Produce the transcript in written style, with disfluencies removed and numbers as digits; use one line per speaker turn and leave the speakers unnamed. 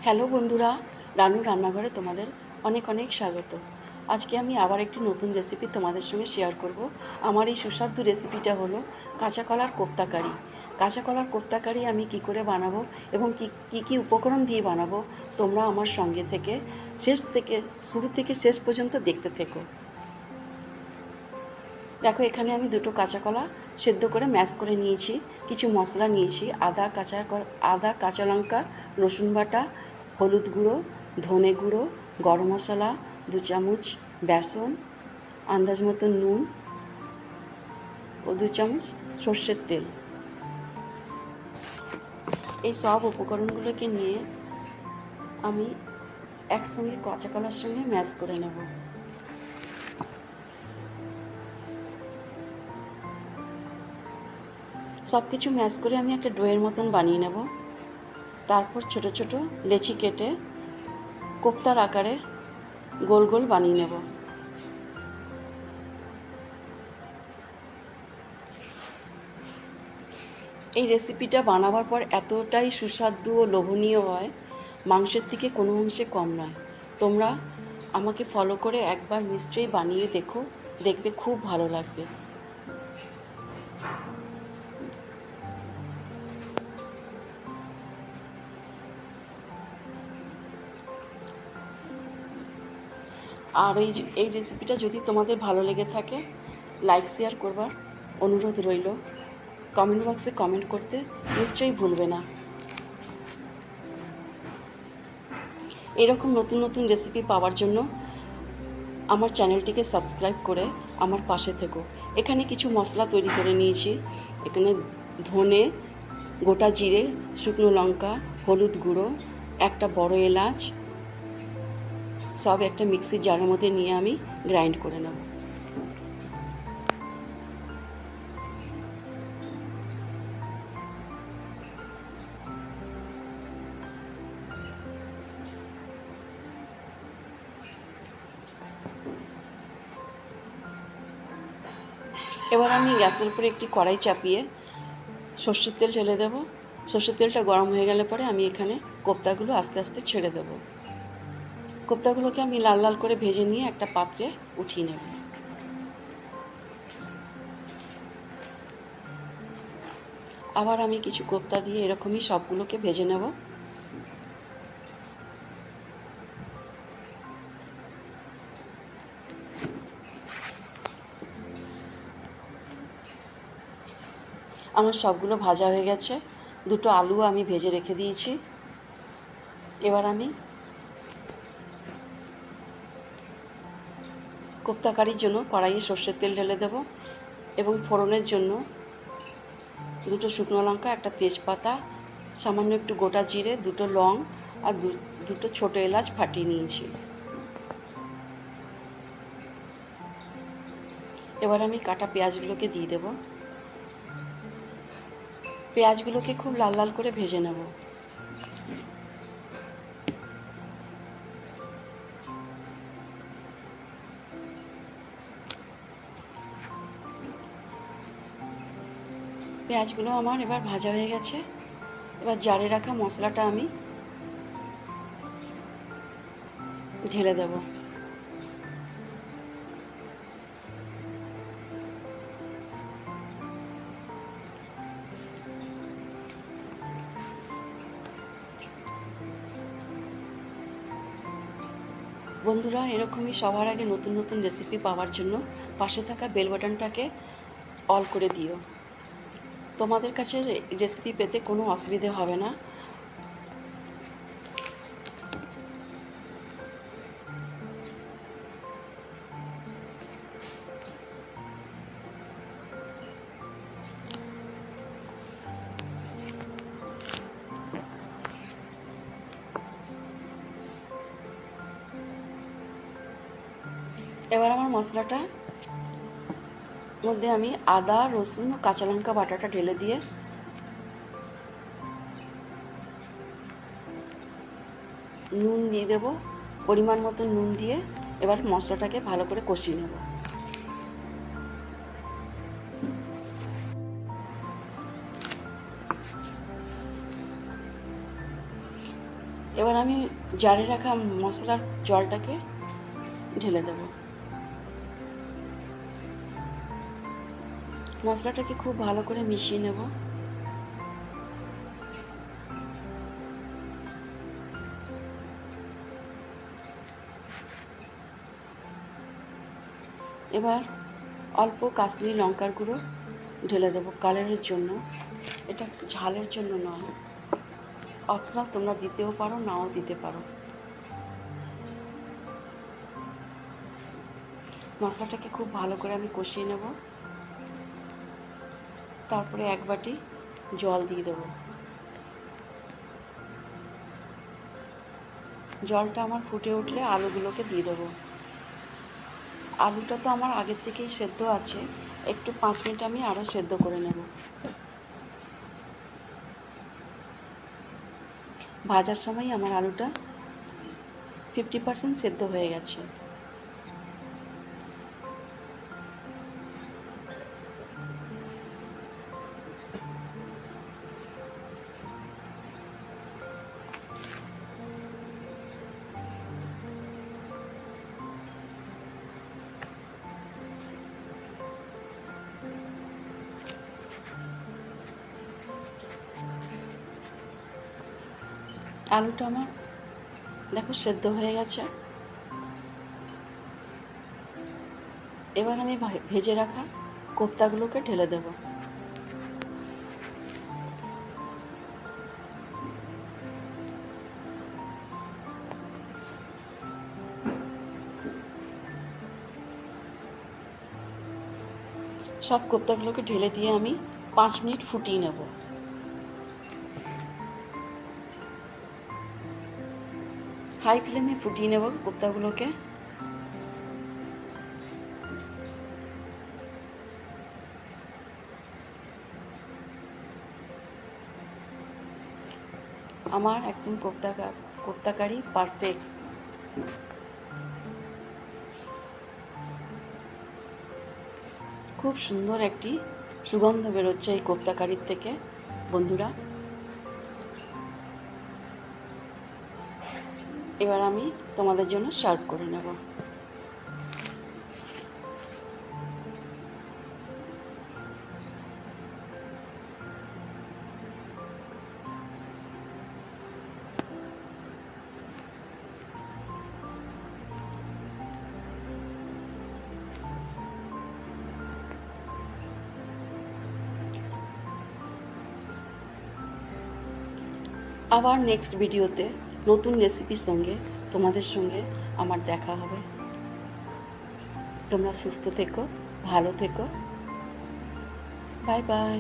Hello বন্ধুরা, রানু রান্নাঘরে তোমাদের অনেক অনেক স্বাগত। আজকে আমি আবার একটি নতুন রেসিপি তোমাদের সঙ্গে শেয়ার করব। আমার এই সুস্বাদু রেসিপিটা হলো কাঁচা কলার কোপ্তা কারি। কাঁচা কলার কোপ্তা কারি আমি কী করে বানাবো এবং কী উপকরণ দিয়ে বানাবো, তোমরা আমার সঙ্গে থেকে শুরু থেকে শেষ পর্যন্ত দেখতে থেকো। দেখো, এখানে আমি দুটো কাঁচা কলা সেদ্ধ করে ম্যাশ করে নিয়েছি। কিছু মশলা নিয়েছি: আদা, কাঁচা লঙ্কা, রসুন বাটা, হলুদ গুঁড়ো, ধনে গুঁড়ো, গরম মশলা 2 চামচ, বেসন, আন্দাজ মতো নুন ও 2 চামচ সর্ষের তেল। এই সব উপকরণগুলোকে নিয়ে আমি একসঙ্গে কাঁচা কলার সঙ্গে ম্যাশ করে নেব। সব কিছু ম্যাশ করে আমি একটা ডোয়ের মতন বানিয়ে নেব। তারপর ছোট ছোট লেচি কেটে কোপ্তার আকারে গোল গোল বানিয়ে নেব। এই রেসিপিটা বানাবার পর এতটাই সুস্বাদু ও লোভনীয় হয়, মাংসের থেকে কোনো অংশে কম নয়। তোমরা আমাকে ফলো করে একবার নিশ্চয়ই বানিয়ে দেখো, দেখবে খুব ভালো লাগবে। আর এই রেসিপিটা যদি তোমাদের ভালো লেগে থাকে, লাইক শেয়ার করবার অনুরোধ রইল। কমেন্ট বক্সে কমেন্ট করতে নিশ্চয়ই ভুলবে না। এরকম নতুন নতুন রেসিপি পাওয়ার জন্য আমার চ্যানেলটিকে সাবস্ক্রাইব করে আমার পাশে থেকো। এখানে কিছু মশলা তৈরি করে নিয়েছি। এখানে ধনে, গোটা জিরে, শুকনো লঙ্কা, হলুদ গুঁড়ো, একটা বড় এলাচ সব একটা মিক্সির জারের মধ্যে নিয়ে আমি গ্রাইন্ড করে নেব। এবার আমি গ্যাসের উপরে একটি কড়াই চাপিয়ে সর্ষের তেল ঢেলে দেব। সর্ষের তেলটা গরম হয়ে গেলে পরে আমি এখানে কোপ্তাগুলো আস্তে আস্তে ছেড়ে দেব। কোপ্তাগুলোকে আমি লাল লাল করে ভেজে নিয়ে একটা পাত্রে উঠিয়ে নেব। আবার আমি কিছু কোপ্তা দিয়ে এরকমই সবগুলোকে ভেজে নেব। আমার সবগুলো ভাজা হয়ে গেছে। দুটো আলু আমি ভেজে রেখে দিয়েছি। এবার আমি কোপ্তা কারির জন্য কড়াইয়ে সর্ষের তেল ঢেলে দেব এবং ফোড়নের জন্য দুটো শুকনো লঙ্কা, একটা তেজপাতা, সামান্য একটু গোটা জিরে, দুটো লং আর দুটো ছোটো এলাচ ফাটিয়ে নিয়েছি। এবার আমি কাটা পেঁয়াজগুলোকে দিয়ে দেব। পেঁয়াজগুলোকে খুব লাল লাল করে ভেজে নেব। পেঁয়াজগুলো আমার এবার ভাজা হয়ে গেছে। এবার জারে রাখা মশলাটা আমি ঢেলে দেব। বন্ধুরা, এরকমই সবার আগে নতুন নতুন রেসিপি পাওয়ার জন্য পাশে থাকা বেল বাটনটাকে অল করে দিও। তোমাদের কাছে রেসিপি পেতে কোনো অসুবিধে হবে না। এবার আমার মশলাটা মধ্যে আমি আদা, রসুন ও কাঁচা লঙ্কা বাটাটা ঢেলে দিয়ে নুন দিয়ে দেব, পরিমাণ মতো নুন দিয়ে এবার মশলাটাকে ভালো করে কষিয়ে নেব। এবার আমি জারে রাখা মশলার জলটাকে ঢেলে দেব। মশলাটাকে খুব ভালো করে মিশিয়ে নেব। এবার অল্প কাশ্মীরি লঙ্কার গুঁড়ো ঢেলে দেবো কালারের জন্য, এটা ঝালের জন্য নয়, অপশনাল, তোমরা দিতেও পারো নাও দিতে পারো। মশলাটাকে খুব ভালো করে আমি কষিয়ে নেব। তারপরে 1 বাটি জল দিয়ে দেবো। জলটা আমার ফুটে উঠলে আলুগুলোকে দিয়ে দেবো। আলুটা তো আমার আগের থেকেই সেদ্ধ আছে, একটু 5 মিনিট আমি আরও সেদ্ধ করে নেব। ভাজার সময় আমার আলুটা 50% সেদ্ধ হয়ে গেছে। আলুটা আমার দেখো সেদ্ধ হয়ে গেছে। এবার আমি ভেজে রাখা কোপ্তাগুলোকে ঢেলে দেব। সব কোপ্তাগুলোকে ঢেলে দিয়ে আমি 5 মিনিট ফুটিয়ে নেব। হাই ফ্লেমে ফুটিয়ে নেব কোপ্তাগুলোকে। আমার একদম কোপ্তা কারি পারফেক্ট। খুব সুন্দর একটি সুগন্ধ বেরোচ্ছে এই কোপ্তা কারির থেকে বন্ধুরা। এবার আমি তোমাদের জন্য সার্ভ করে নেব। আবার নেক্সট ভিডিওতে নতুন রেসিপির সঙ্গে তোমাদের সঙ্গে আমার দেখা হবে। তোমরা সুস্থ থেকো, ভালো থেকো, বাই বাই।